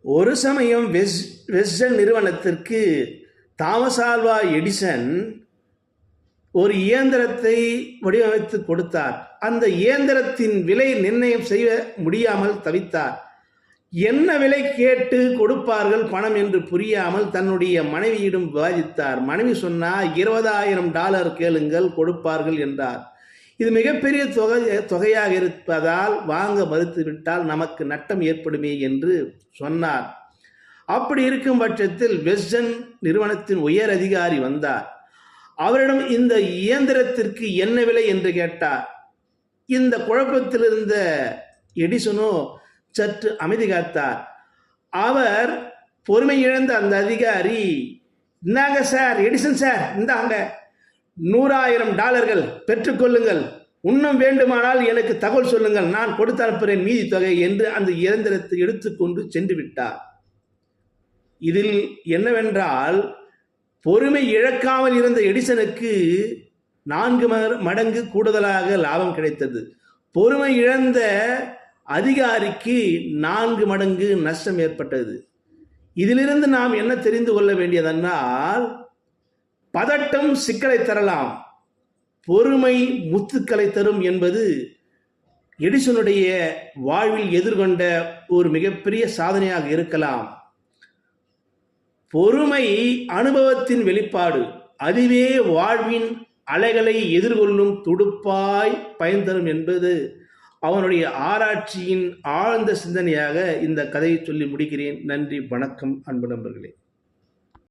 ஒரு சமயம் வெஸ்டன் நிறுவனத்திற்கு தாமஸ் ஆல்வா எடிசன் ஒரு இயந்திரத்தை வடிவமைத்து கொடுத்தார். அந்த இயந்திரத்தின் விலை நிர்ணயம் செய்ய முடியாமல் தவித்தார். என்ன விலை கேட்டு கொடுப்பார்கள் பணம் என்று புரியாமல் தன்னுடைய மனைவியிடம் விவாதித்தார். மனைவி சொன்னார், $20,000 கேளுங்கள், கொடுப்பார்கள் என்றார். இது மிகப்பெரிய தொகையாக இருப்பதால் வாங்க மறுத்துவிட்டால் நமக்கு நட்டம் ஏற்படுமே என்று சொன்னார். அப்படி இருக்கும் பட்சத்தில் வெஸ்டன் நிறுவனத்தின் உயர் அதிகாரி வந்தார். அவரிடம் இந்த இயந்திரத்திற்கு என்ன விலை என்று கேட்டார். இந்த குழப்பத்தில் இருந்த எடிசனோ சற்று அமைதி காத்தார். அவர் பொறுமை இழந்த அந்த அதிகாரி, இந்தாங்க சார், எடிசன் சார், இந்தாங்க $100,000 பெற்றுக்கொள்ளுங்கள், இன்னும் வேண்டுமானால் எனக்கு தகவல் சொல்லுங்கள், நான் கொடுத்து அனுப்புகிறேன் மீதி தொகை என்று அந்த இயந்திரத்தை எடுத்துக்கொண்டு சென்று விட்டார். இதில் என்னவென்றால், பொறுமை இழக்காமல் இருந்த எடிசனுக்கு 4 மடங்கு கூடுதலாக லாபம் கிடைத்தது. பொறுமை இழந்த அதிகாரிக்கு 4 மடங்கு நஷ்டம் ஏற்பட்டது. இதிலிருந்து நாம் என்ன தெரிந்து கொள்ள வேண்டியதென்றால், பதட்டம் சிக்கலை தரலாம், பொறுமை முத்துக்களை தரும் என்பது எடிசனுடைய வாழ்வில் எதிர்கொண்ட ஒரு மிகப்பெரிய சாதனையாக இருக்கலாம். பொறுமை அனுபவத்தின் வெளிப்பாடு, அதுவே வாழ்வின் அலைகளை எதிர்கொள்ளும் துடுப்பாய் பயன் தரும் என்பது அவனுடைய ஆராய்ச்சியின் ஆழ்ந்த சிந்தனையாக இந்த கதையை சொல்லி முடிக்கிறேன். நன்றி, வணக்கம் அன்பு நண்பர்களே.